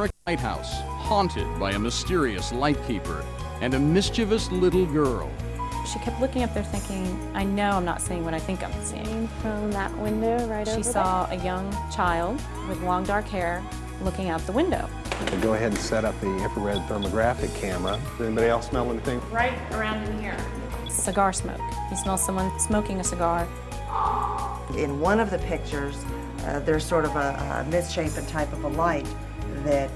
historic lighthouse, haunted by a mysterious lightkeeper and a mischievous little girl. She kept looking up there thinking, I know I'm not seeing what I think I'm seeing. From that window right over there? She saw a young child with long dark hair looking out the window. We'll go ahead and set up the infrared thermographic camera. Does anybody else smell anything? Right around in here. Cigar smoke. You smell someone smoking a cigar. In one of the pictures, there's sort of a misshapen type of a light that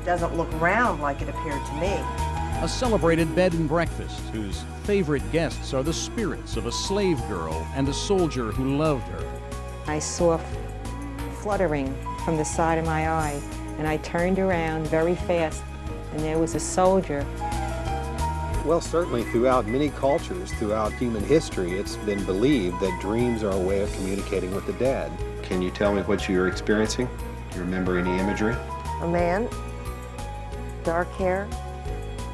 doesn't look round like it appeared to me. A celebrated bed and breakfast whose favorite guests are the spirits of a slave girl and a soldier who loved her. I saw fluttering from the side of my eye, and I turned around very fast, and there was a soldier. Well, certainly throughout many cultures, throughout human history, it's been believed that dreams are a way of communicating with the dead. Can you tell me what you're experiencing? Do you remember any imagery? A man, dark hair,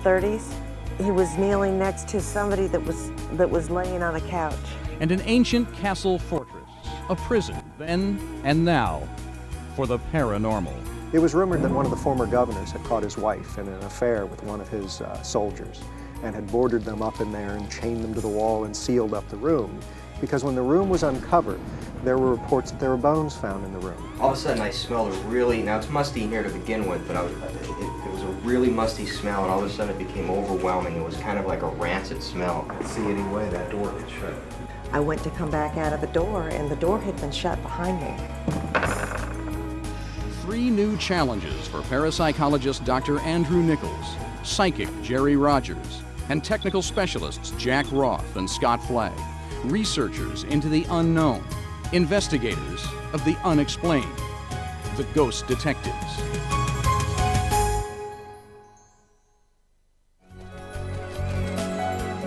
30s. He was kneeling next to somebody that was laying on a couch. And an ancient castle fortress, a prison then and now for the paranormal. It was rumored that one of the former governors had caught his wife in an affair with one of his soldiers and had boarded them up in there and chained them to the wall and sealed up the room. Because when the room was uncovered, there were reports that there were bones found in the room. All of a sudden I smelled a really, now it's musty in here to begin with, but it was a really musty smell, and all of a sudden it became overwhelming. It was kind of like a rancid smell. I could see any way that door had shut. I went to come back out of the door, and the door had been shut behind me. 3 new challenges for parapsychologist Dr. Andrew Nichols, psychic Jerry Rogers, and technical specialists Jack Roth and Scott Flagg, researchers into the unknown, investigators of the unexplained, the ghost detectives.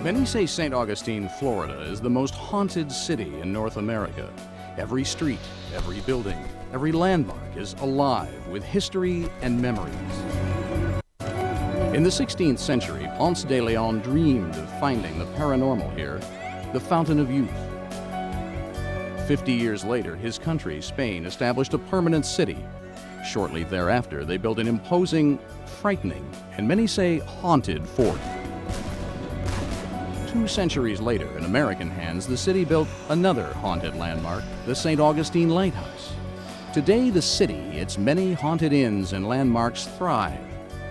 Many say St. Augustine, Florida is the most haunted city in North America. Every street, every building, every landmark is alive with history and memories. In the 16th century, Ponce de Leon dreamed of finding the paranormal here, the fountain of youth. 50 years later, his country, Spain, established a permanent city. Shortly thereafter, they built an imposing, frightening, and many say haunted fort. 2 centuries later, in American hands, the city built another haunted landmark, the St. Augustine Lighthouse. Today, the city, its many haunted inns and landmarks thrive,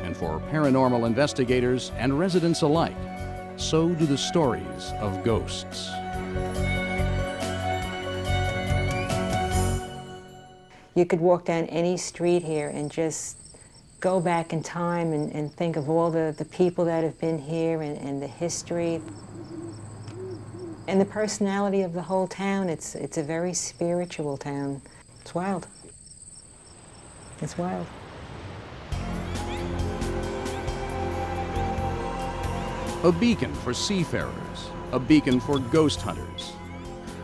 and for paranormal investigators and residents alike, so do the stories of ghosts. You could walk down any street here and just go back in time and think of all the people that have been here and the history. And the personality of the whole town. It's a very spiritual town. It's wild. It's wild. A beacon for seafarers, a beacon for ghost hunters.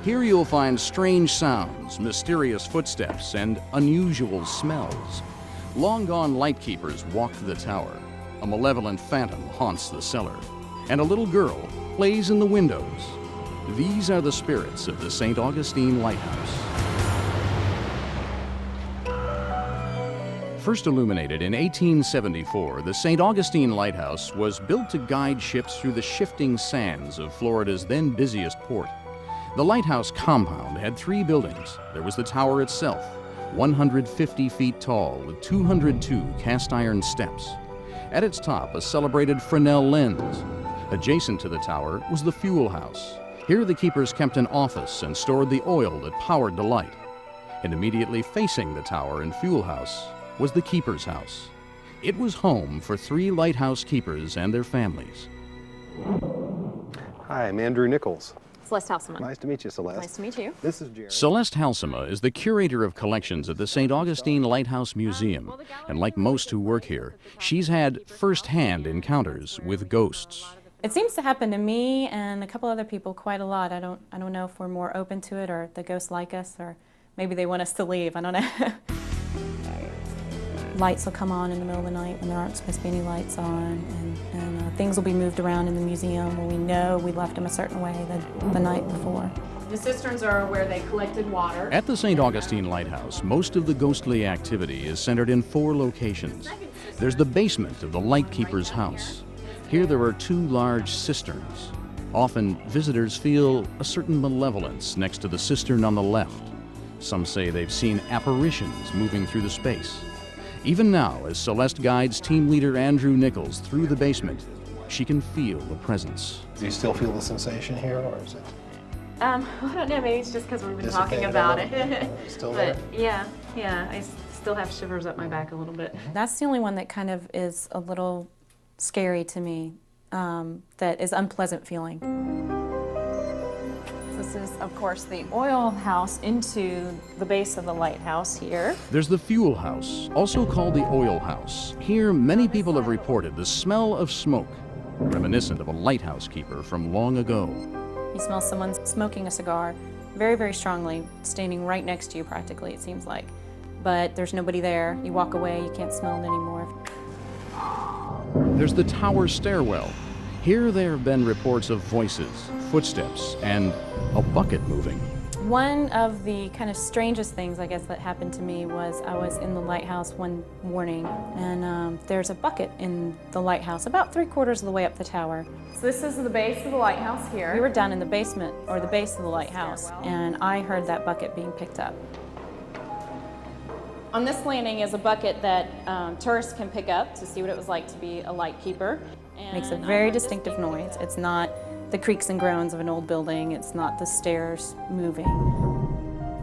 Here you'll find strange sounds, mysterious footsteps, and unusual smells. Long-gone lightkeepers walk the tower. A malevolent phantom haunts the cellar. And a little girl plays in the windows. These are the spirits of the St. Augustine Lighthouse. First illuminated in 1874, the St. Augustine Lighthouse was built to guide ships through the shifting sands of Florida's then busiest port. The lighthouse compound had 3 buildings. There was the tower itself, 150 feet tall with 202 cast iron steps. At its top, a celebrated Fresnel lens. Adjacent to the tower was the fuel house. Here the keepers kept an office and stored the oil that powered the light. And immediately facing the tower and fuel house was the keeper's house. It was home for 3 lighthouse keepers and their families. Hi, I'm Andrew Nichols. Celeste Halsema. Nice to meet you, Celeste. Nice to meet you. This is Jerry. Celeste Halsema is the curator of collections at the St. Augustine Lighthouse Museum, and like most who work here, she's had first-hand encounters with ghosts. It seems to happen to me and a couple other people quite a lot. I don't know if we're more open to it or the ghosts like us, or maybe they want us to leave. I don't know. Lights will come on in the middle of the night when there aren't supposed to be any lights on, and things will be moved around in the museum when we know we left them a certain way the night before. The cisterns are where they collected water. At the St. Augustine Lighthouse, most of the ghostly activity is centered in 4 locations. There's the basement of the lightkeeper's house. Here there are 2 large cisterns. Often, visitors feel a certain malevolence next to the cistern on the left. Some say they've seen apparitions moving through the space. Even now, as Celeste guides team leader Andrew Nichols through the basement, she can feel the presence. Do you still feel the sensation here, or is it? I don't know, maybe it's just because we've been talking dissipated about a it. little? Still there? But yeah, I still have shivers up my back a little bit. That's the only one that kind of is a little scary to me, that is unpleasant feeling. This is, of course, the oil house into the base of the lighthouse here. There's the fuel house, also called the oil house. Here, many people have reported the smell of smoke, reminiscent of a lighthouse keeper from long ago. You smell someone smoking a cigar very, very strongly, standing right next to you practically, it seems like. But there's nobody there. You walk away, you can't smell it anymore. There's the tower stairwell. Here there have been reports of voices, footsteps, and a bucket moving. One of the kind of strangest things, I guess, that happened to me was I was in the lighthouse one morning, and there's a bucket in the lighthouse about 3/4 of the way up the tower. So this is the base of the lighthouse here. We were down in the basement, or the base of the lighthouse, and I heard that bucket being picked up. On this landing is a bucket that tourists can pick up to see what it was like to be a lightkeeper. It makes a very distinctive noise. It's not the creaks and groans of an old building. It's not the stairs moving.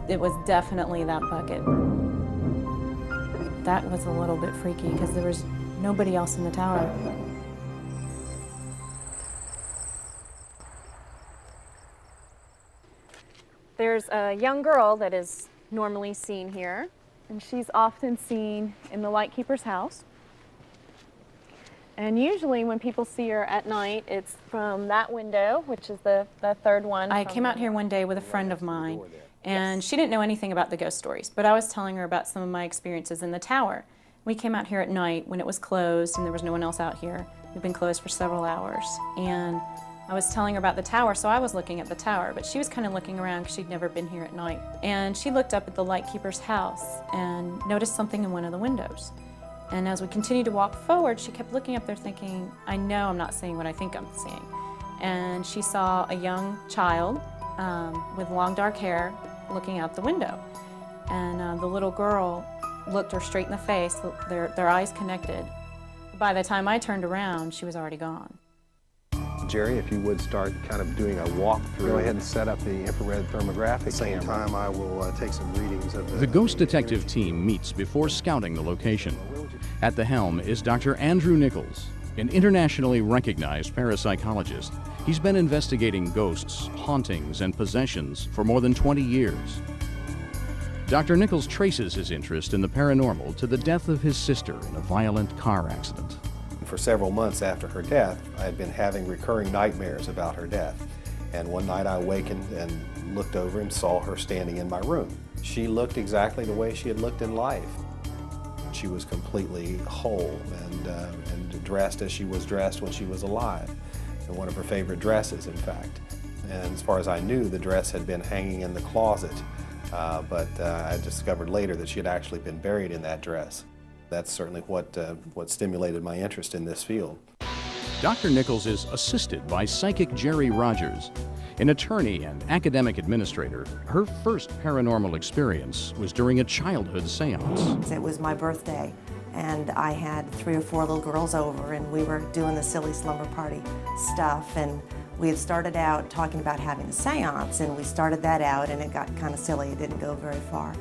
It was definitely that bucket. That was a little bit freaky because there was nobody else in the tower. There's a young girl that is normally seen here, and she's often seen in the lightkeeper's house. And usually when people see her at night, it's from that window, which is the 3rd one. I came out here one day with a friend of mine, and she didn't know anything about the ghost stories, but I was telling her about some of my experiences in the tower. We came out here at night when it was closed and there was no one else out here. We've been closed for several hours. And I was telling her about the tower, so I was looking at the tower, but she was kind of looking around because she'd never been here at night. And she looked up at the lightkeeper's house and noticed something in one of the windows. And as we continued to walk forward, she kept looking up there thinking, I know I'm not seeing what I think I'm seeing. And she saw a young child with long dark hair looking out the window. And the little girl looked her straight in the face, their eyes connected. By the time I turned around, she was already gone. Jerry, if you would start kind of doing a walkthrough. Go ahead and set up the infrared thermographic At the same camera. time, I will take some readings of The ghost detective team meets before scouting the location. At the helm is Dr. Andrew Nichols, an internationally recognized parapsychologist. He's been investigating ghosts, hauntings, and possessions for more than 20 years. Dr. Nichols traces his interest in the paranormal to the death of his sister in a violent car accident. For several months after her death, I had been having recurring nightmares about her death. And one night I awakened and looked over and saw her standing in my room. She looked exactly the way she had looked in life. She was completely whole and dressed as she was dressed when she was alive, in one of her favorite dresses, in fact. And as far as I knew, the dress had been hanging in the closet, but I discovered later that she had actually been buried in that dress. That's certainly what stimulated my interest in this field. Dr. Nichols is assisted by psychic Jerry Rogers, an attorney and academic administrator. Her first paranormal experience was during a childhood seance. It was my birthday, and I had 3 or 4 little girls over, and we were doing the silly slumber party stuff, and we had started out talking about having a seance, and we started that out, and it got kind of silly. It didn't go very far.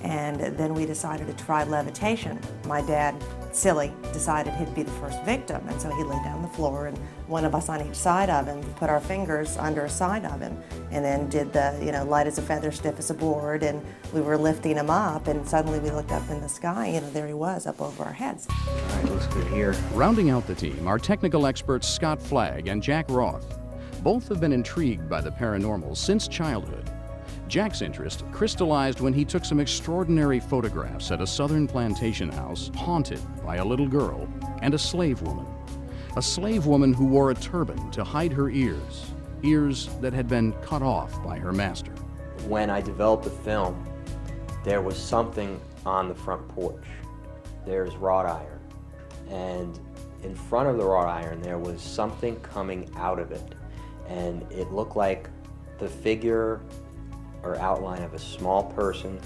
And then we decided to try levitation. My dad, silly, decided he'd be the first victim, and so he laid down on the floor, and one of us on each side of him put our fingers under a side of him, and then did the, light as a feather, stiff as a board, and we were lifting him up, and suddenly we looked up in the sky, there he was, up over our heads. All right, looks good here. Rounding out the team are technical experts Scott Flagg and Jack Roth. Both have been intrigued by the paranormal since childhood. Jack's interest crystallized when he took some extraordinary photographs at a southern plantation house haunted by a little girl and a slave woman. A slave woman who wore a turban to hide her ears that had been cut off by her master. When I developed the film, there was something on the front porch. There's wrought iron, and in front of the wrought iron there was something coming out of it, and it looked like the figure or outline of a small person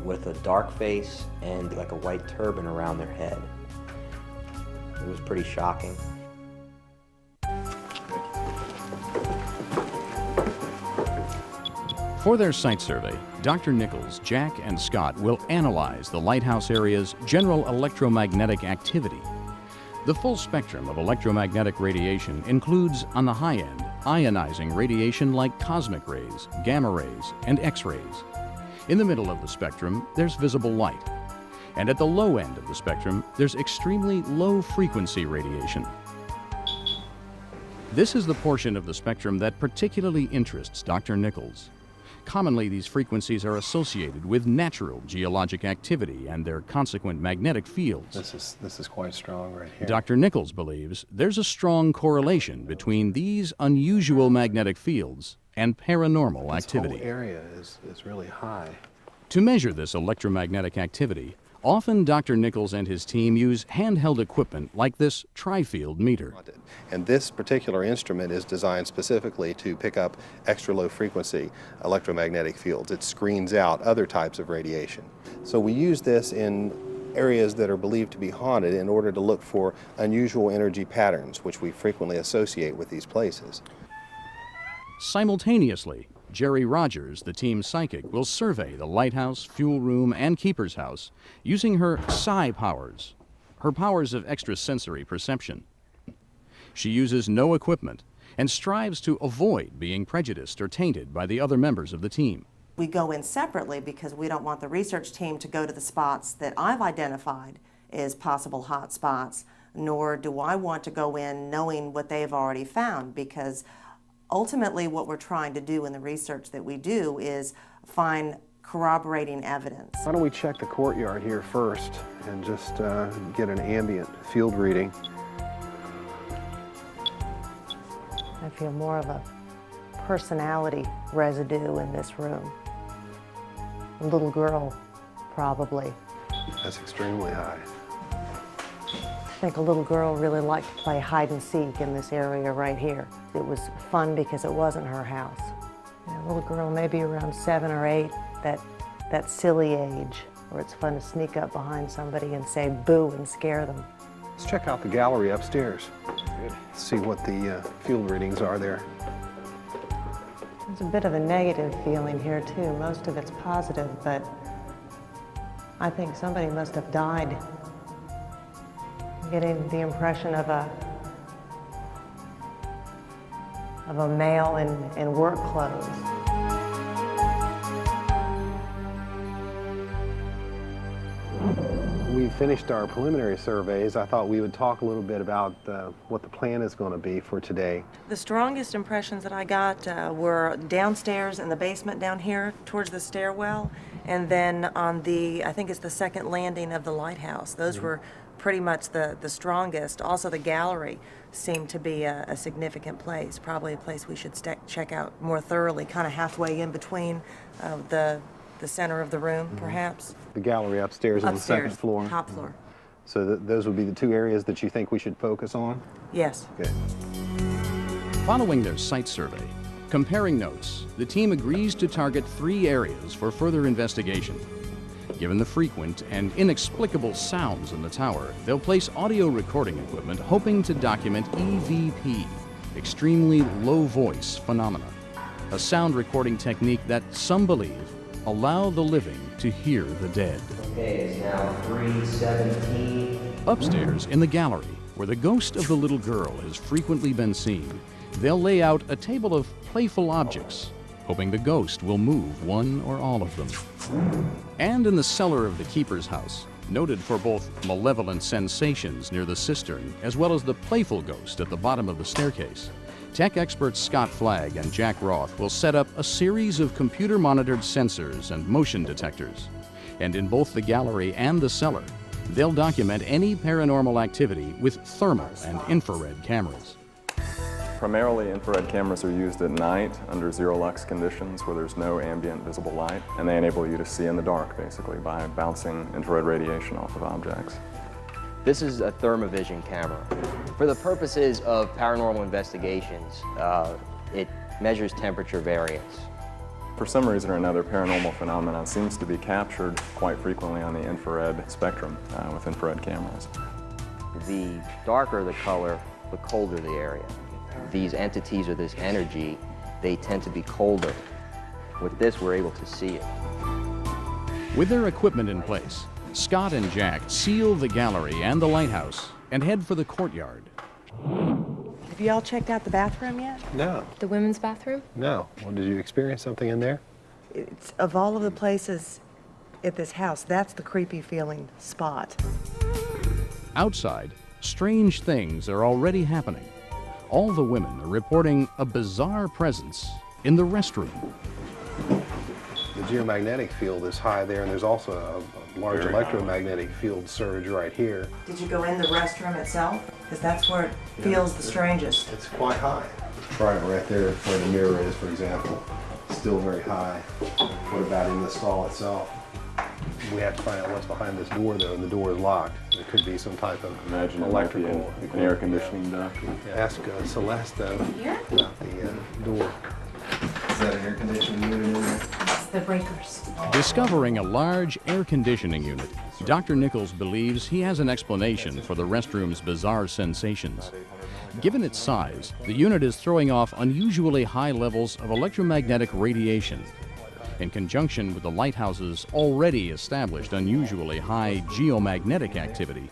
with a dark face and like a white turban around their head. It was pretty shocking. For their site survey, Dr. Nichols, Jack, and Scott will analyze the lighthouse area's general electromagnetic activity. The full spectrum of electromagnetic radiation includes, on the high end, ionizing radiation like cosmic rays, gamma rays, and X-rays. In the middle of the spectrum, there's visible light. And at the low end of the spectrum, there's extremely low-frequency radiation. This is the portion of the spectrum that particularly interests Dr. Nichols. Commonly, these frequencies are associated with natural geologic activity and their consequent magnetic fields. This is quite strong right here. Dr. Nichols believes there's a strong correlation between these unusual magnetic fields and paranormal activity. This whole area is really high. To measure this electromagnetic activity, often Dr. Nichols and his team use handheld equipment like this tri-field meter. And this particular instrument is designed specifically to pick up extra low frequency electromagnetic fields. It screens out other types of radiation. So we use this in areas that are believed to be haunted in order to look for unusual energy patterns, which we frequently associate with these places. Simultaneously, Jerry Rogers, the team's psychic, will survey the lighthouse, fuel room, and keeper's house using her psi powers, her powers of extrasensory perception. She uses no equipment and strives to avoid being prejudiced or tainted by the other members of the team. We go in separately because we don't want the research team to go to the spots that I've identified as possible hot spots, nor do I want to go in knowing what they've already found, because ultimately what we're trying to do in the research that we do is find corroborating evidence. Why don't we check the courtyard here first and just get an ambient field reading. I feel more of a personality residue in this room. A little girl, probably. That's extremely high. I think a little girl really liked to play hide and seek in this area right here. It was fun because it wasn't her house. A little girl maybe around 7 or 8, that silly age where it's fun to sneak up behind somebody and say boo and scare them. Let's check out the gallery upstairs. See what the field readings are there. There's a bit of a negative feeling here too. Most of it's positive, but I think somebody must have died. I'm getting the impression of a male in work clothes. We finished our preliminary surveys. I thought we would talk a little bit about what the plan is going to be for today. The strongest impressions that I got were downstairs in the basement down here towards the stairwell, and then on the, I think it's the second landing of the lighthouse. Those were pretty much the strongest. Also the gallery seemed to be a significant place, probably a place we should check out more thoroughly, kind of halfway in between the center of the room, perhaps. The gallery upstairs on the second floor. Top floor. So those would be the 2 areas that you think we should focus on? Yes. Okay. Following their site survey, comparing notes, the team agrees to target 3 areas for further investigation. Given the frequent and inexplicable sounds in the tower, they'll place audio recording equipment hoping to document EVP, extremely low voice phenomena, a sound recording technique that some believe allow the living to hear the dead. Okay, it's now 3:17. Upstairs in the gallery, where the ghost of the little girl has frequently been seen, they'll lay out a table of playful objects, hoping the ghost will move one or all of them. And in the cellar of the keeper's house, noted for both malevolent sensations near the cistern as well as the playful ghost at the bottom of the staircase, tech experts Scott Flagg and Jack Roth will set up a series of computer-monitored sensors and motion detectors. And in both the gallery and the cellar, they'll document any paranormal activity with thermal and infrared cameras. Primarily, infrared cameras are used at night under zero lux conditions where there's no ambient visible light, and they enable you to see in the dark, basically, by bouncing infrared radiation off of objects. This is a thermovision camera. For the purposes of paranormal investigations, it measures temperature variance. For some reason or another, paranormal phenomena seems to be captured quite frequently on the infrared spectrum with infrared cameras. The darker the color, the colder the area. These entities or this energy, they tend to be colder. With this, we're able to see it. With their equipment in place, Scott and Jack seal the gallery and the lighthouse and head for the courtyard. Have you all checked out the bathroom yet? No, The women's bathroom? no. Well, did you experience something in there? It's, of all of the places at this house, that's the creepy feeling spot. Outside, strange things are already happening. All the women are reporting a bizarre presence in the restroom. The geomagnetic field is high there, and there's also a large electromagnetic field surge right here. Did you go in the restroom itself? Because that's where it feels the strangest. It's quite high. Right there where the mirror is, for example, still very high. What about in the stall itself? We have to find out what's behind this door, though, and the door is locked. There could be some type of Imagine it might be electrical. an air conditioning duct. Ask Celeste, though, about the door. Is that an air conditioning unit in there? It's the breakers. Discovering a large air conditioning unit, Dr. Nichols believes he has an explanation for the restroom's bizarre sensations. Given its size, the unit is throwing off unusually high levels of electromagnetic radiation. In conjunction with the lighthouse's already established unusually high geomagnetic activity,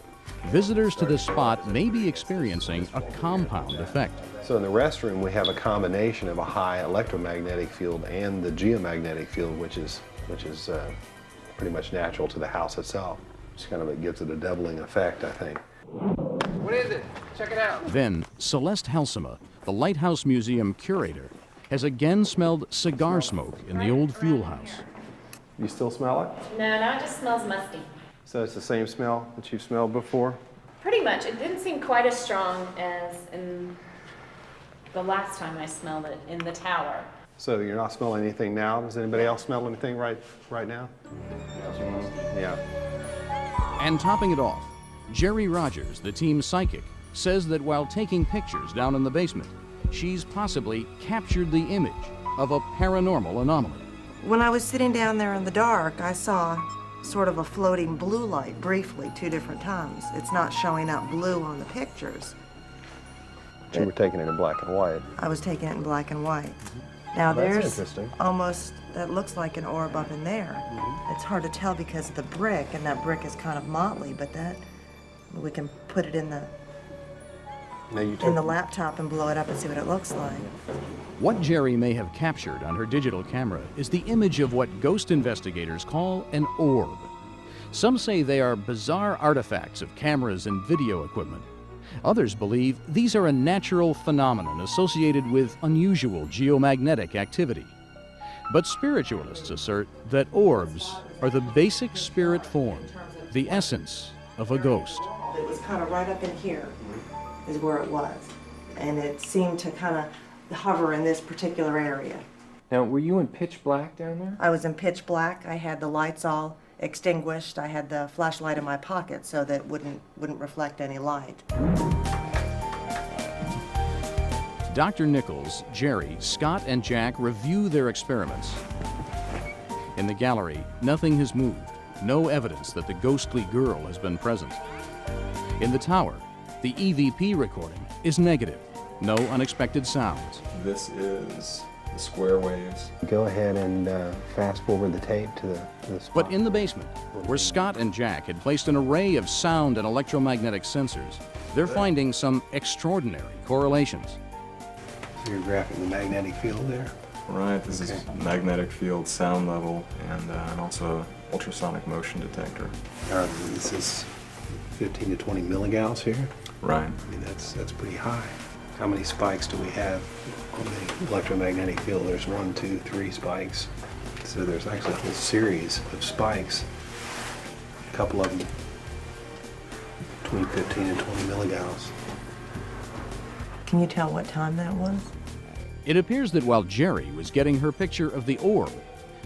visitors to this spot may be experiencing a compound effect. So in the restroom, we have a combination of a high electromagnetic field and the geomagnetic field, which is pretty much natural to the house itself. Just kind of it gives it a doubling effect, I think. What is it? Check it out. Then, Celeste Helsema, the Lighthouse Museum curator, has again smelled cigar smoke in the old fuel house. You still smell it? No, now it just smells musty. So it's the same smell that you've smelled before? Pretty much. It didn't seem quite as strong as in the last time I smelled it in the tower. So you're not smelling anything now? Does anybody else smell anything right now? Yeah. And topping it off, Jerry Rogers, the team's psychic, says that while taking pictures down in the basement, she's possibly captured the image of a paranormal anomaly. When I was sitting down there in the dark, I saw sort of a floating blue light briefly 2 different times. It's not showing up blue on the pictures. You were taking it in black and white. I was taking it in black and white. Now That's there's interesting. almost, that looks like an orb up in there. It's hard to tell because of the brick, and that brick is kind of motley, but that, we can put it in the Now you in the laptop and blow it up and see what it looks like. What Jerry may have captured on her digital camera is the image of what ghost investigators call an orb. Some say they are bizarre artifacts of cameras and video equipment. Others believe these are a natural phenomenon associated with unusual geomagnetic activity. But spiritualists assert that orbs are the basic spirit form, the essence of a ghost. It was kind of right up in here is where it was. And it seemed to kind of hover in this particular area. Now, were you in pitch black down there? I was in pitch black. I had the lights all extinguished. I had the flashlight in my pocket so that it wouldn't reflect any light. Dr. Nichols, Jerry, Scott, and Jack review their experiments. In the gallery, nothing has moved, no evidence that the ghostly girl has been present. In the tower, the EVP recording is negative, no unexpected sounds. This is the square waves. go ahead and fast forward the tape to the spot. But in the basement, where Scott and Jack had placed an array of sound and electromagnetic sensors, they're finding some extraordinary correlations. So you're graphing the magnetic field there? Right, this is magnetic field, sound level, and also ultrasonic motion detector. This is 15 to 20 milligauss here. Right. I mean, that's pretty high. How many spikes do we have on the electromagnetic field? There's 1, 2, 3 spikes. So there's actually a whole series of spikes. A couple of them between 15 and 20 milligauss. Can you tell what time that was? It appears that while Jerry was getting her picture of the orb,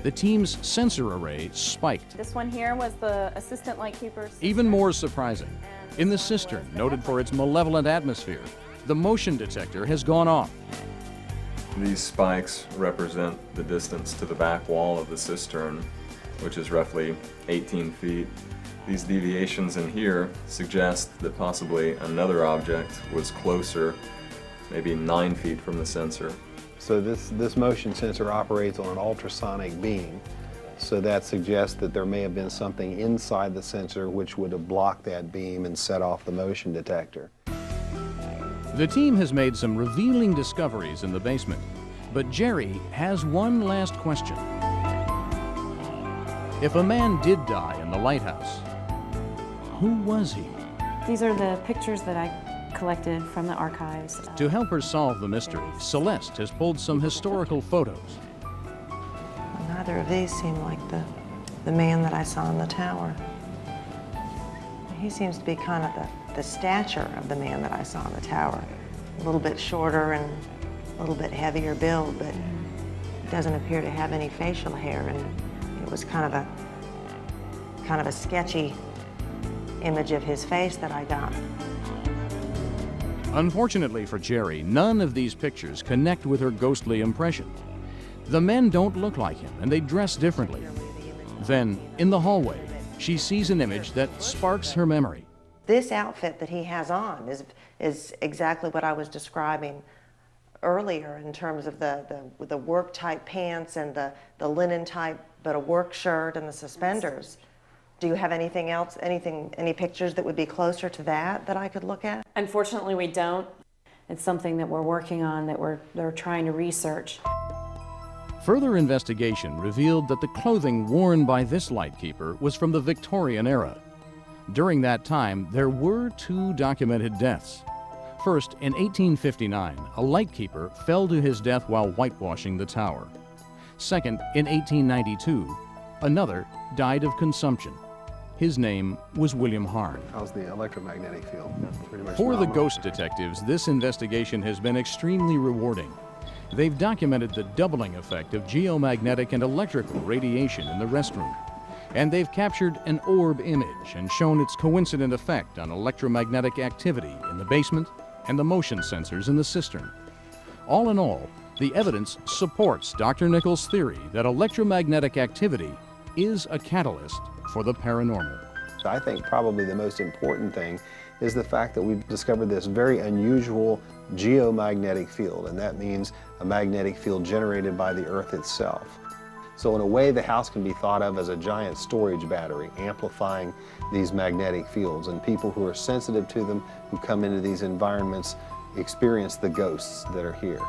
the team's sensor array spiked. This one here was the assistant lightkeeper's. Even more surprising, in the cistern, noted for its malevolent atmosphere, the motion detector has gone off. These spikes represent the distance to the back wall of the cistern, which is roughly 18 feet. These deviations in here suggest that possibly another object was closer, maybe 9 feet from the sensor. So this motion sensor operates on an ultrasonic beam. So that suggests that there may have been something inside the sensor which would have blocked that beam and set off the motion detector. The team has made some revealing discoveries in the basement, but Jerry has one last question. If a man did die in the lighthouse, who was he? These are the pictures that I collected from the archives. To help her solve the mystery, Celeste has pulled some historical photos. Neither of these seem like the man that I saw in the tower. He seems to be kind of the stature of the man that I saw in the tower. A little bit shorter and a little bit heavier build, but doesn't appear to have any facial hair, and it was kind of a sketchy image of his face that I got. Unfortunately for Jerry, none of these pictures connect with her ghostly impression. The men don't look like him, and they dress differently. Then, in the hallway, she sees an image that sparks her memory. This outfit that he has on is exactly what I was describing earlier in terms of the work type pants and the linen type, but a work shirt and the suspenders. Do you have anything else, any pictures that would be closer to that I could look at? Unfortunately, we don't. It's something that we're working on, that they're trying to research. Further investigation revealed that the clothing worn by this lightkeeper was from the Victorian era. During that time, there were 2 documented deaths. First, in 1859, a lightkeeper fell to his death while whitewashing the tower. Second, in 1892, another died of consumption. His name was William Harn. How's the electromagnetic field? Pretty much For the nominal. ghost detectives, this investigation has been extremely rewarding. They've documented the doubling effect of geomagnetic and electrical radiation in the restroom. And they've captured an orb image and shown its coincident effect on electromagnetic activity in the basement and the motion sensors in the cistern. All in all, the evidence supports Dr. Nichols' theory that electromagnetic activity is a catalyst for the paranormal. I think probably the most important thing is the fact that we've discovered this very unusual geomagnetic field, and that means a magnetic field generated by the Earth itself. So in a way, the house can be thought of as a giant storage battery, amplifying these magnetic fields, and people who are sensitive to them, who come into these environments, experience the ghosts that are here.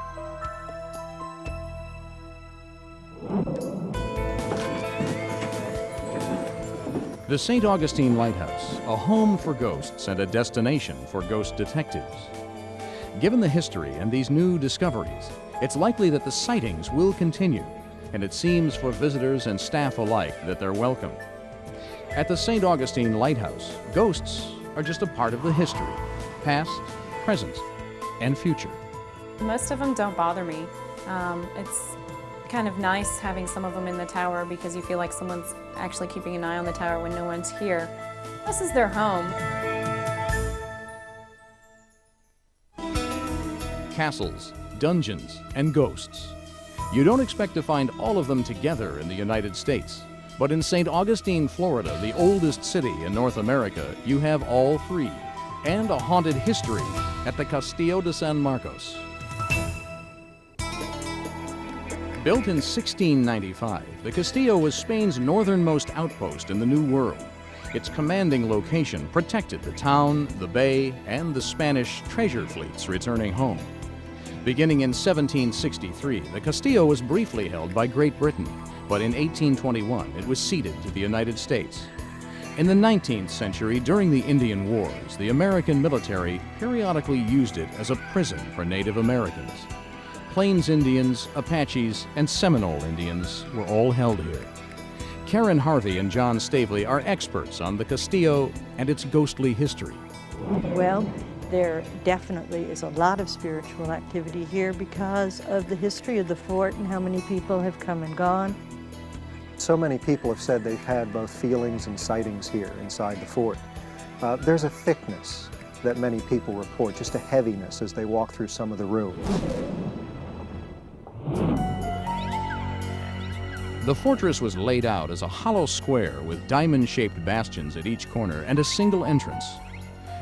The St. Augustine Lighthouse, a home for ghosts and a destination for ghost detectives. Given the history and these new discoveries, it's likely that the sightings will continue, and it seems for visitors and staff alike that they're welcome. At the St. Augustine Lighthouse, ghosts are just a part of the history, past, present, and future. Most of them don't bother me. It's kind of nice having some of them in the tower because you feel like someone's actually keeping an eye on the tower when no one's here. This is their home. Castles, dungeons, and ghosts. You don't expect to find all of them together in the United States, but in St. Augustine, Florida, the oldest city in North America, you have all 3, and a haunted history at the Castillo de San Marcos. Built in 1695, the Castillo was Spain's northernmost outpost in the New World. Its commanding location protected the town, the bay, and the Spanish treasure fleets returning home. Beginning in 1763, the Castillo was briefly held by Great Britain, but in 1821 it was ceded to the United States. In the 19th century, during the Indian Wars, the American military periodically used it as a prison for Native Americans. Plains Indians, Apaches, and Seminole Indians were all held here. Karen Harvey and John Stavely are experts on the Castillo and its ghostly history. Well, There definitely is a lot of spiritual activity here because of the history of the fort and how many people have come and gone. So many people have said they've had both feelings and sightings here inside the fort. There's a thickness that many people report, just a heaviness as they walk through some of the rooms. The fortress was laid out as a hollow square with diamond-shaped bastions at each corner and a single entrance.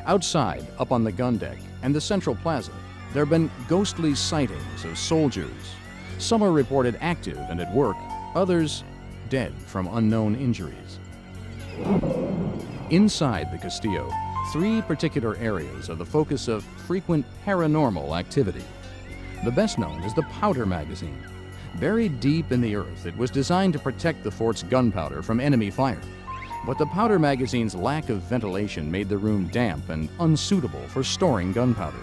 Outside, up on the gun deck and the central plaza, there have been ghostly sightings of soldiers. Some are reported active and at work, others dead from unknown injuries. Inside the Castillo, 3 particular areas are the focus of frequent paranormal activity. The best known is the powder magazine. Buried deep in the earth, it was designed to protect the fort's gunpowder from enemy fire. But the powder magazine's lack of ventilation made the room damp and unsuitable for storing gunpowder.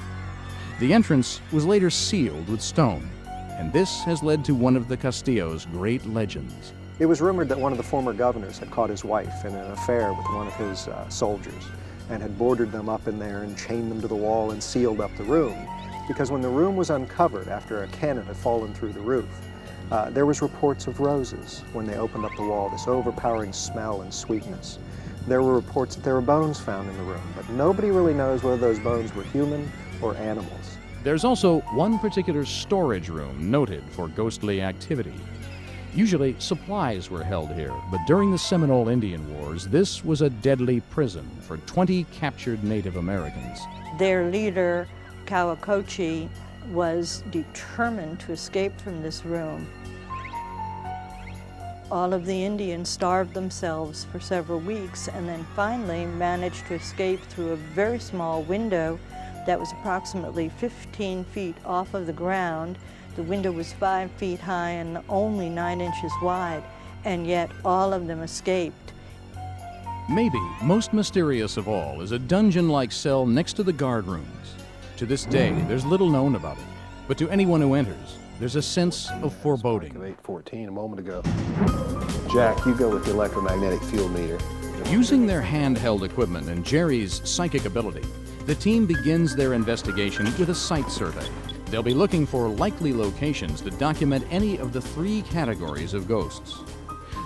The entrance was later sealed with stone, and this has led to one of the Castillo's great legends. It was rumored that one of the former governors had caught his wife in an affair with one of his soldiers and had boarded them up in there and chained them to the wall and sealed up the room, because when the room was uncovered after a cannon had fallen through the roof, there was reports of roses when they opened up the wall, this overpowering smell and sweetness. There were reports that there were bones found in the room, but nobody really knows whether those bones were human or animals. There's also one particular storage room noted for ghostly activity. Usually supplies were held here, but during the Seminole Indian Wars, this was a deadly prison for 20 captured Native Americans. Their leader, Kawakochi, was determined to escape from this room. All of the Indians starved themselves for several weeks and then finally managed to escape through a very small window that was approximately 15 feet off of the ground. The window was 5 feet high and only 9 inches wide, and yet all of them escaped. Maybe most mysterious of all is a dungeon-like cell next to the guard rooms. To this day, there's little known about it, but to anyone who enters, there's a sense of foreboding. 814 a moment ago. Jack, you go with the electromagnetic field meter. Using their handheld equipment and Jerry's psychic ability, the team begins their investigation with a site survey. They'll be looking for likely locations that document any of the 3 categories of ghosts.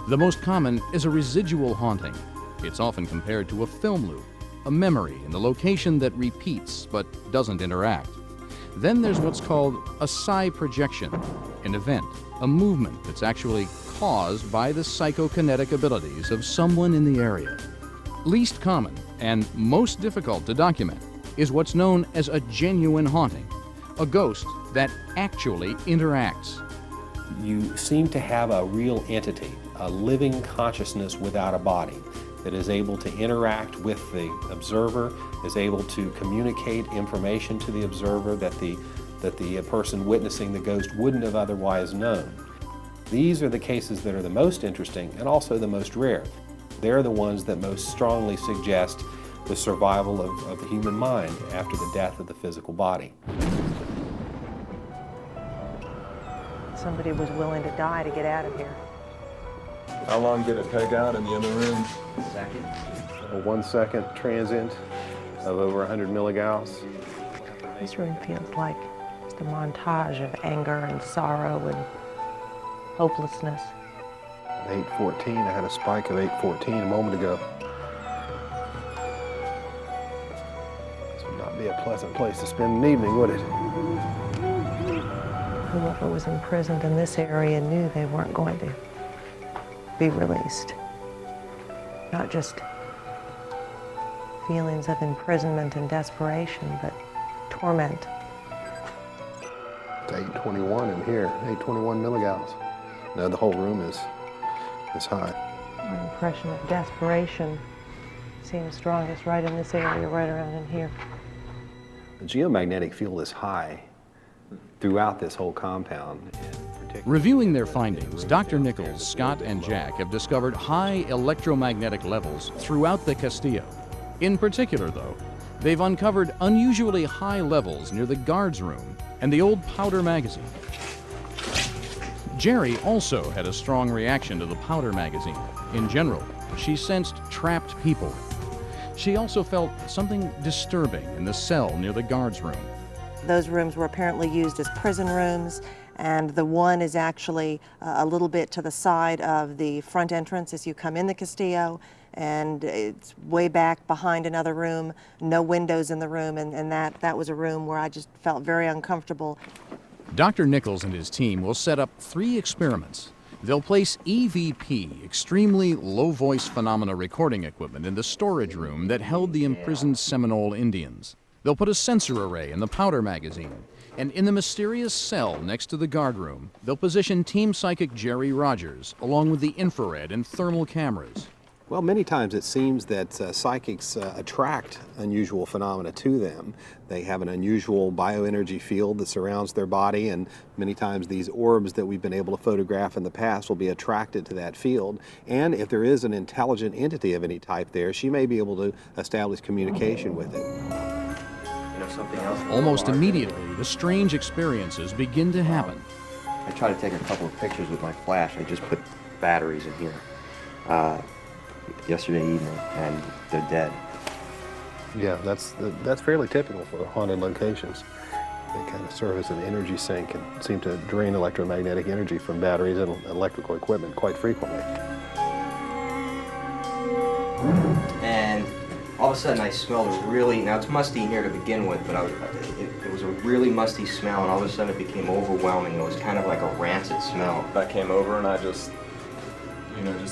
The most common is a residual haunting. It's often compared to a film loop, a memory in the location that repeats but doesn't interact. Then there's what's called a psi projection, an event, a movement that's actually caused by the psychokinetic abilities of someone in the area. Least common and most difficult to document is what's known as a genuine haunting, a ghost that actually interacts. You seem to have a real entity, a living consciousness without a body that is able to interact with the observer, is able to communicate information to the observer that the person witnessing the ghost wouldn't have otherwise known. These are the cases that are the most interesting and also the most rare. They're the ones that most strongly suggest the survival of the human mind after the death of the physical body. Somebody was willing to die to get out of here. How long did it peg out in the other room? A 1 second transient of over 100 milligauss. This room feels like just a montage of anger and sorrow and hopelessness. At 814, I had a spike of 814 a moment ago. This would not be a pleasant place to spend an evening, would it? Whoever was imprisoned in this area knew they weren't going to be released. Not just feelings of imprisonment and desperation, but torment. It's 821 in here, 821 milligauss. No, the whole room is high. An impression of desperation seems strongest right in this area, right around in here. The geomagnetic field is high throughout this whole compound. Reviewing their findings, Dr. Nichols, Scott, and Jack have discovered high electromagnetic levels throughout the Castillo. In particular, though, they've uncovered unusually high levels near the guards room and the old powder magazine. Jerry also had a strong reaction to the powder magazine. In general, she sensed trapped people. She also felt something disturbing in the cell near the guards' room. Those rooms were apparently used as prison rooms, and the one is actually a little bit to the side of the front entrance as you come in the Castillo, and it's way back behind another room, no windows in the room, and that was a room where I just felt very uncomfortable. Dr. Nichols and his team will set up 3 experiments. They'll place EVP, extremely low-voice phenomena recording equipment, in the storage room that held the imprisoned Seminole Indians. They'll put a sensor array in the powder magazine, and in the mysterious cell next to the guard room, they'll position Team Psychic Jerry Rogers, along with the infrared and thermal cameras. Well, many times it seems that psychics attract unusual phenomena to them. They have an unusual bioenergy field that surrounds their body, and many times these orbs that we've been able to photograph in the past will be attracted to that field. And if there is an intelligent entity of any type there, she may be able to establish communication with it. Something else. Almost immediately, the strange experiences begin to happen. I tried to take a couple of pictures with my flash. I just put batteries in here yesterday evening, and they're dead. Yeah, that's fairly typical for haunted locations. They kind of serve as an energy sink and seem to drain electromagnetic energy from batteries and electrical equipment quite frequently. And all of a sudden I smelled a really, now it's musty in here to begin with, but it was a really musty smell, and all of a sudden it became overwhelming. It was kind of like a rancid smell. I came over and I just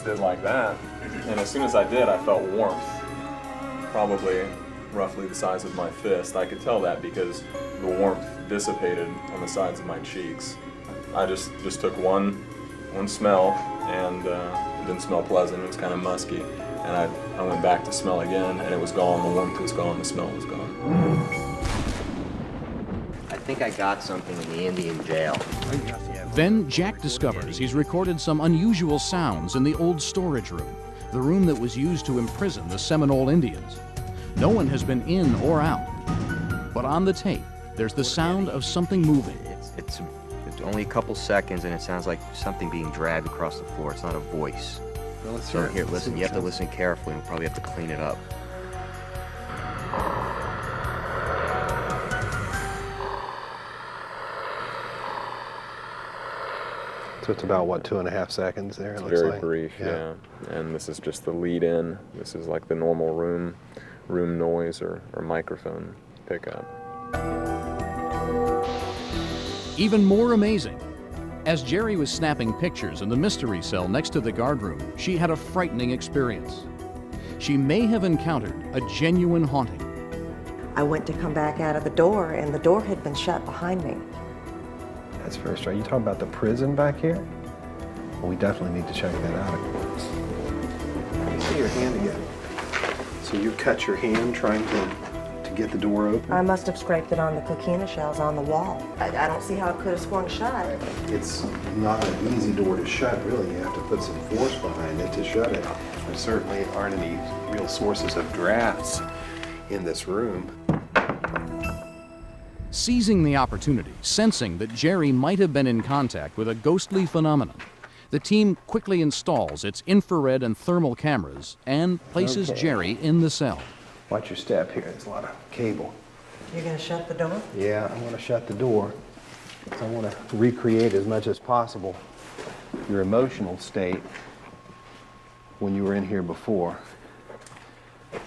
did like that. And as soon as I did, I felt warmth, probably roughly the size of my fist. I could tell that because the warmth dissipated on the sides of my cheeks. I just took one smell, and it didn't smell pleasant. It was kind of musky. And I went back to smell again, and it was gone. The warmth was gone. The smell was gone. I think I got something in the Indian jail. Then Jack discovers he's recorded some unusual sounds in the old storage room, the room that was used to imprison the Seminole Indians. No one has been in or out, but on the tape, there's the sound of something moving. It's only a couple seconds, and it sounds like something being dragged across the floor. It's not a voice. Well, let's So here, listen, you have to listen carefully. We'll probably have to clean it up. So it's about, what, 2.5 seconds there? It's it looks very like. brief, yeah. And this is just the lead in. This is like the normal room noise or microphone pickup. Even more amazing, as Jerry was snapping pictures in the mystery cell next to the guard room, she had a frightening experience. She may have encountered a genuine haunting. I went to come back out of the door, and the door had been shut behind me. That's very strange. You talking about the prison back here? Well, we definitely need to check that out. Let me see your hand again. So you cut your hand trying to get the door open? I must have scraped it on the coquina shells on the wall. I don't see how it could have swung shut. It's not an easy door to shut, really. You have to put some force behind it to shut it. There certainly aren't any real sources of drafts in this room. Seizing the opportunity, sensing that Jerry might have been in contact with a ghostly phenomenon, the team quickly installs its infrared and thermal cameras and places Jerry in the cell. Watch your step here. There's a lot of cable. You're going to shut the door? Yeah, I want to shut the door. I want to recreate as much as possible your emotional state when you were in here before.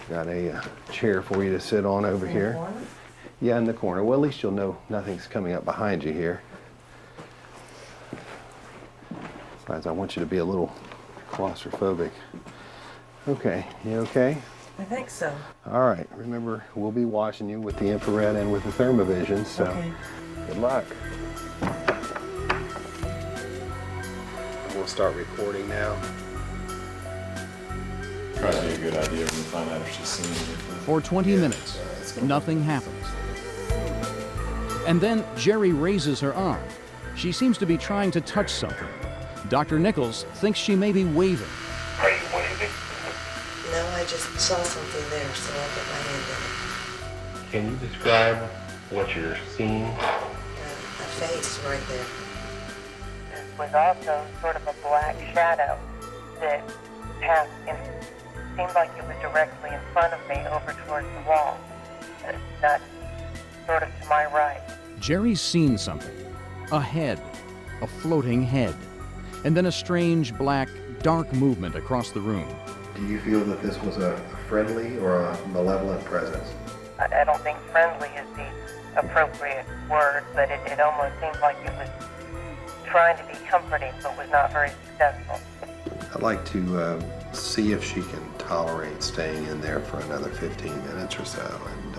Got a chair for you to sit on over here. Corner? Yeah, in the corner. Well, at least you'll know nothing's coming up behind you here. Besides, I want you to be a little claustrophobic. Okay, you okay? I think so. All right, remember, we'll be watching you with the infrared and with the thermovision, so Okay. good luck. We'll start recording now. Probably a good idea when we find out if she's seen anything. For 20 minutes, nothing happens. And then Jerry raises her arm. She seems to be trying to touch something. Dr. Nichols thinks she may be waving. Are you waving? No, I just saw something there, so I put my hand in it. Can you describe what you're seeing? A face right there. Was also sort of a black shadow that passed in seemed like it was directly in front of me over towards the wall, not sort of to my right. Jerry's seen something. A head. A floating head. And then a strange, black, dark movement across the room. Do you feel that this was a friendly or a malevolent presence? I don't think friendly is the appropriate word, but it almost seemed like it was trying to be comforting, but was not very successful. I'd like to see if she can tolerate staying in there for another 15 minutes or so, and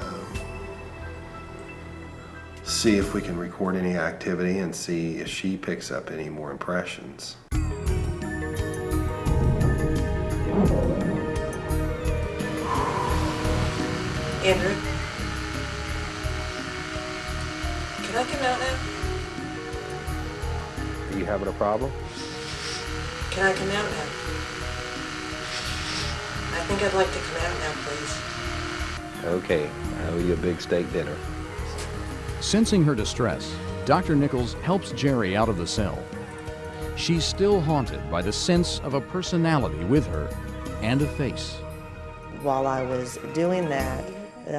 see if we can record any activity and see if she picks up any more impressions. Andrew, can I come out now? Are you having a problem? Can I come out now? I think I'd like to come out now, please. Okay, I owe you a big steak dinner. Sensing her distress, Dr. Nichols helps Jerry out of the cell. She's still haunted by the sense of a personality with her and a face. While I was doing that,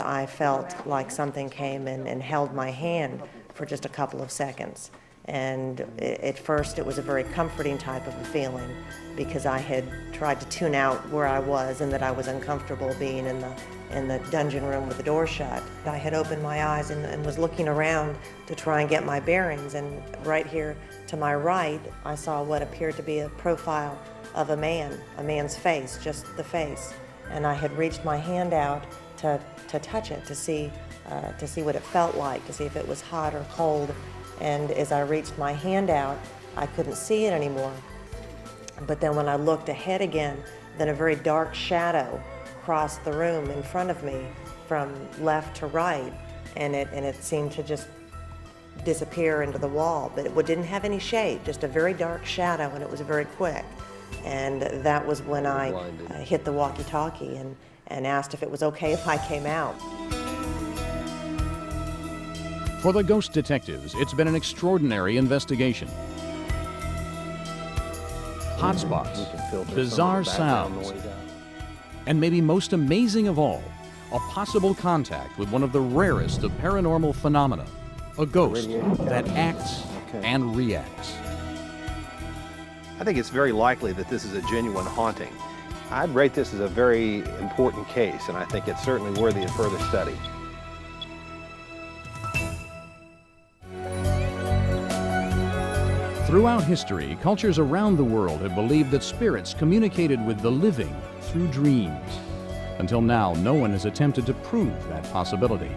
I felt like something came in and held my hand for just a couple of seconds. And at first it was a very comforting type of a feeling because I had tried to tune out where I was and that I was uncomfortable being in the dungeon room with the door shut. I had opened my eyes and was looking around to try and get my bearings, and right here to my right I saw what appeared to be a profile of a man's face, just the face. And I had reached my hand out to touch it, to see what it felt like, to see if it was hot or cold. And as I reached my hand out, I couldn't see it anymore. But then when I looked ahead again, then a very dark shadow crossed the room in front of me from left to right, and it seemed to just disappear into the wall. But it didn't have any shape, just a very dark shadow, and it was very quick. And that was when I hit the walkie-talkie and asked if it was okay if I came out. For the ghost detectives, it's been an extraordinary investigation. Hotspots, bizarre sounds, and maybe most amazing of all, a possible contact with one of the rarest of paranormal phenomena, a ghost that acts and reacts. I think it's very likely that this is a genuine haunting. I'd rate this as a very important case, and I think it's certainly worthy of further study. Throughout history, cultures around the world have believed that spirits communicated with the living through dreams. Until now, no one has attempted to prove that possibility.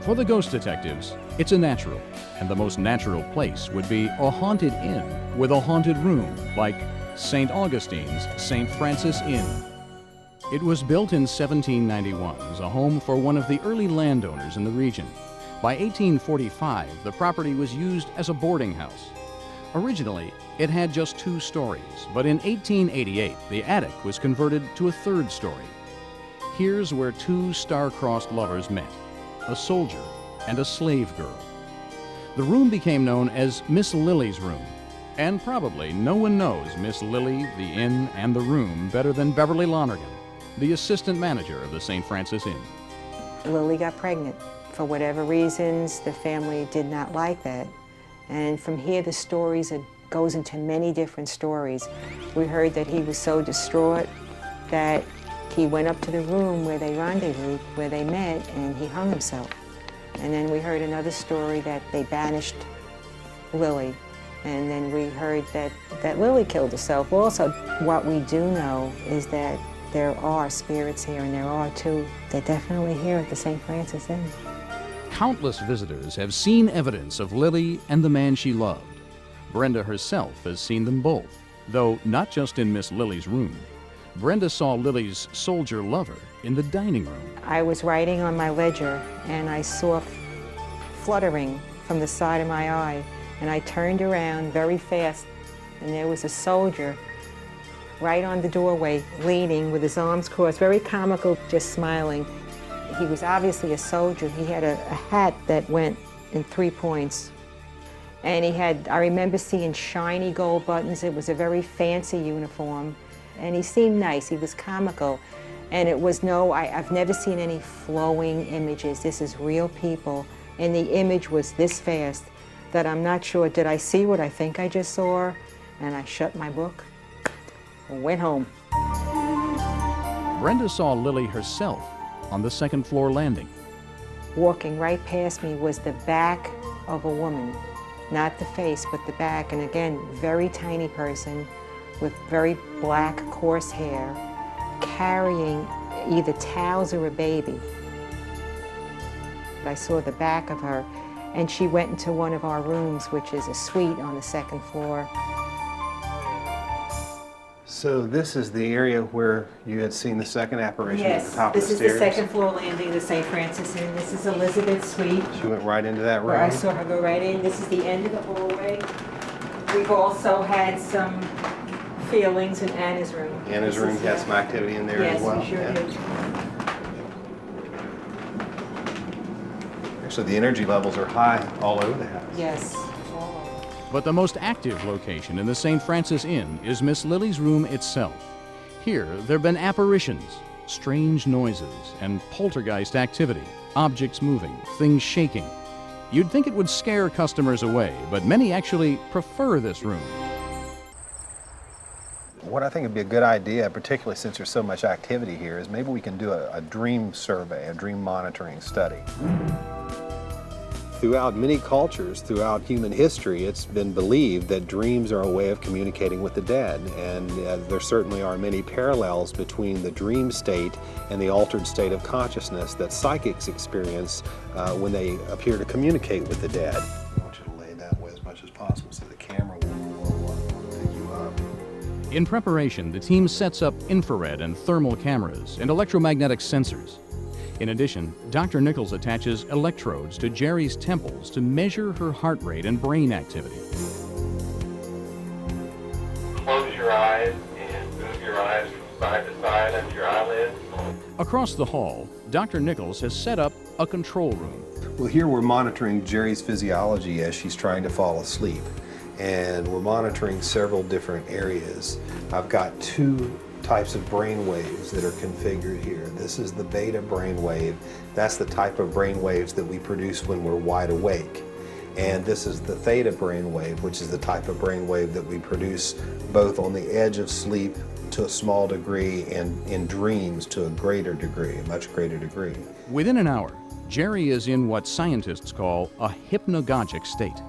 For the ghost detectives, it's a natural, and the most natural place would be a haunted inn with a haunted room, like St. Augustine's St. Francis Inn. It was built in 1791 as a home for one of the early landowners in the region. By 1845, the property was used as a boarding house. Originally, it had just 2 stories, but in 1888, the attic was converted to a 3rd story. Here's where 2 star-crossed lovers met, a soldier and a slave girl. The room became known as Miss Lily's room, and probably no one knows Miss Lily, the inn, and the room better than Beverly Lonergan, the assistant manager of the St. Francis Inn. Lily got pregnant. For whatever reasons, the family did not like that. And from here, the stories, it goes into many different stories. We heard that he was so distraught that he went up to the room where they rendezvoused, where they met, and he hung himself. And then we heard another story that they banished Lily. And then we heard that Lily killed herself. Also, what we do know is that there are spirits here, and there are 2. They're definitely here at the St. Francis Inn. Countless visitors have seen evidence of Lily and the man she loved. Brenda herself has seen them both, though not just in Miss Lily's room. Brenda saw Lily's soldier lover in the dining room. I was writing on my ledger, and I saw fluttering from the side of my eye, and I turned around very fast, and there was a soldier right on the doorway, leaning with his arms crossed, very comical, just smiling. He was obviously a soldier. He had a hat that went in 3 points. And he had, I remember seeing shiny gold buttons. It was a very fancy uniform. And he seemed nice. He was comical. And it was I've never seen any flowing images. This is real people. And the image was this fast that I'm not sure, did I see what I think I just saw? And I shut my book and went home. Brenda saw Lily herself on the second-floor landing. Walking right past me was the back of a woman, not the face, but the back. And again, very tiny person with very black, coarse hair, carrying either towels or a baby. I saw the back of her, and she went into one of our rooms, which is a suite on the second floor. So this is the area where you had seen the second apparition at the top of the This is stairs? the second floor landing of the St. Francis Inn. This is Elizabeth's suite, She went right into that room? where I saw her go right in. This is the end of the hallway. We've also had some feelings in Anna's room. Anna's room had some activity in there as well? Yes, we sure Yeah. did. Actually, the energy levels are high all over the house. Yes. But the most active location in the St. Francis Inn is Miss Lily's room itself. Here, there have been apparitions, strange noises, and poltergeist activity, objects moving, things shaking. You'd think it would scare customers away, but many actually prefer this room. What I think would be a good idea, particularly since there's so much activity here, is maybe we can do a dream survey, a dream monitoring study. Throughout many cultures, throughout human history, it's been believed that dreams are a way of communicating with the dead, and there certainly are many parallels between the dream state and the altered state of consciousness that psychics experience when they appear to communicate with the dead. I want you to lay that way as much as possible so the camera will pick you up. In preparation, the team sets up infrared and thermal cameras and electromagnetic sensors. In addition, Dr. Nichols attaches electrodes to Jerry's temples to measure her heart rate and brain activity. Close your eyes and move your eyes from side to side under your eyelids. Across the hall, Dr. Nichols has set up a control room. Well, here we're monitoring Jerry's physiology as she's trying to fall asleep, and we're monitoring several different areas. I've got two types of brain waves that are configured here. This is the beta brain wave. That's the type of brain waves that we produce when we're wide awake. And this is the theta brain wave, which is the type of brain wave that we produce both on the edge of sleep to a small degree and in dreams to a greater degree, a much greater degree. Within an hour, Jerry is in what scientists call a hypnagogic state.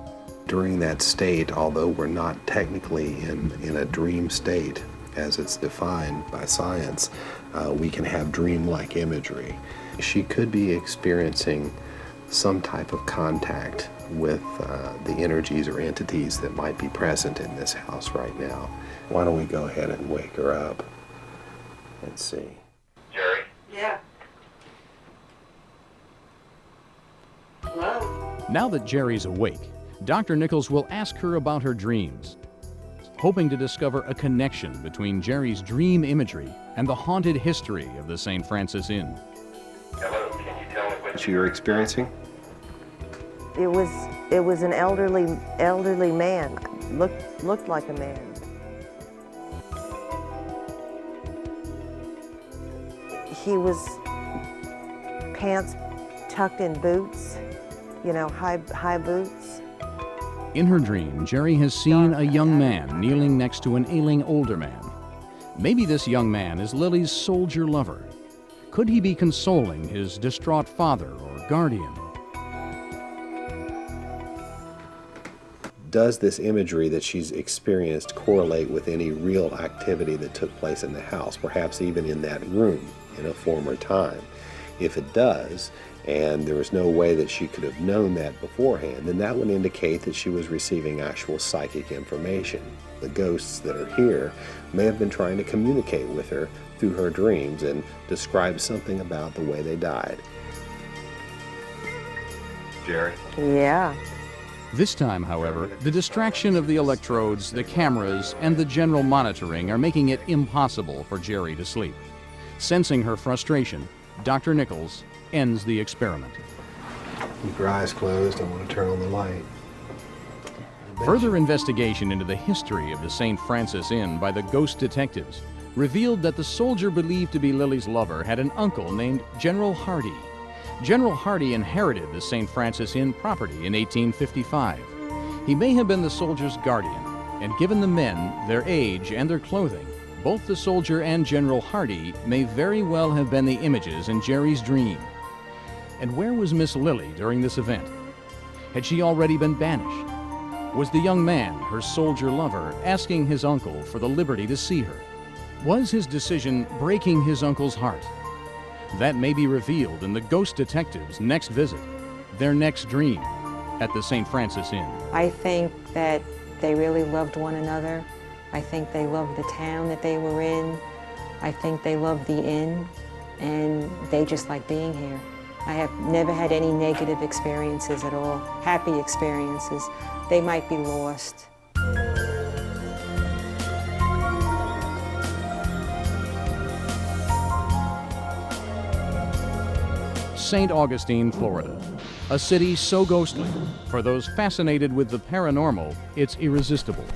During that state, although we're not technically in a dream state, as it's defined by science, we can have dream-like imagery. She could be experiencing some type of contact with the energies or entities that might be present in this house right now. Why don't we go ahead and wake her up and see. Jerry? Yeah. Hello? Now that Jerry's awake, Dr. Nichols will ask her about her dreams, hoping to discover a connection between Jerry's dream imagery and the haunted history of the St. Francis Inn. Hello, can you tell me what You're experiencing? It was an elderly man. Looked like a man. He was pants tucked in boots, you know, high boots. In her dream, Jerry has seen a young man kneeling next to an ailing older man. Maybe this young man is Lily's soldier lover. Could he be consoling his distraught father or guardian? Does this imagery that she's experienced correlate with any real activity that took place in the house, perhaps even in that room in a former time? If it does, and there was no way that she could have known that beforehand, then that would indicate that she was receiving actual psychic information. The ghosts that are here may have been trying to communicate with her through her dreams and describe something about the way they died. Jerry? Yeah. This time, however, the distraction of the electrodes, the cameras, and the general monitoring are making it impossible for Jerry to sleep. Sensing her frustration, Dr. Nichols ends the experiment. Keep your eyes closed. I want to turn on the light. Further investigation into the history of the St. Francis Inn by the ghost detectives revealed that the soldier believed to be Lily's lover had an uncle named General Hardy. General Hardy inherited the St. Francis Inn property in 1855. He may have been the soldier's guardian, and given the men, their age, and their clothing, both the soldier and General Hardy may very well have been the images in Jerry's dream. And where was Miss Lily during this event? Had she already been banished? Was the young man, her soldier lover, asking his uncle for the liberty to see her? Was his decision breaking his uncle's heart? That may be revealed in the Ghost Detectives' next visit, their next dream, at the St. Francis Inn. I think that they really loved one another. I think they loved the town that they were in. I think they loved the inn, and they just like being here. I have never had any negative experiences at all, happy experiences. They might be lost. St. Augustine, Florida. A city so ghostly, for those fascinated with the paranormal, it's irresistible.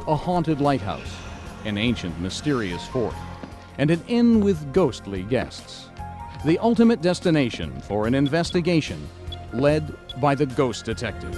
A haunted lighthouse, an ancient mysterious fort, and an inn with ghostly guests. The ultimate destination for an investigation led by the Ghost Detectives.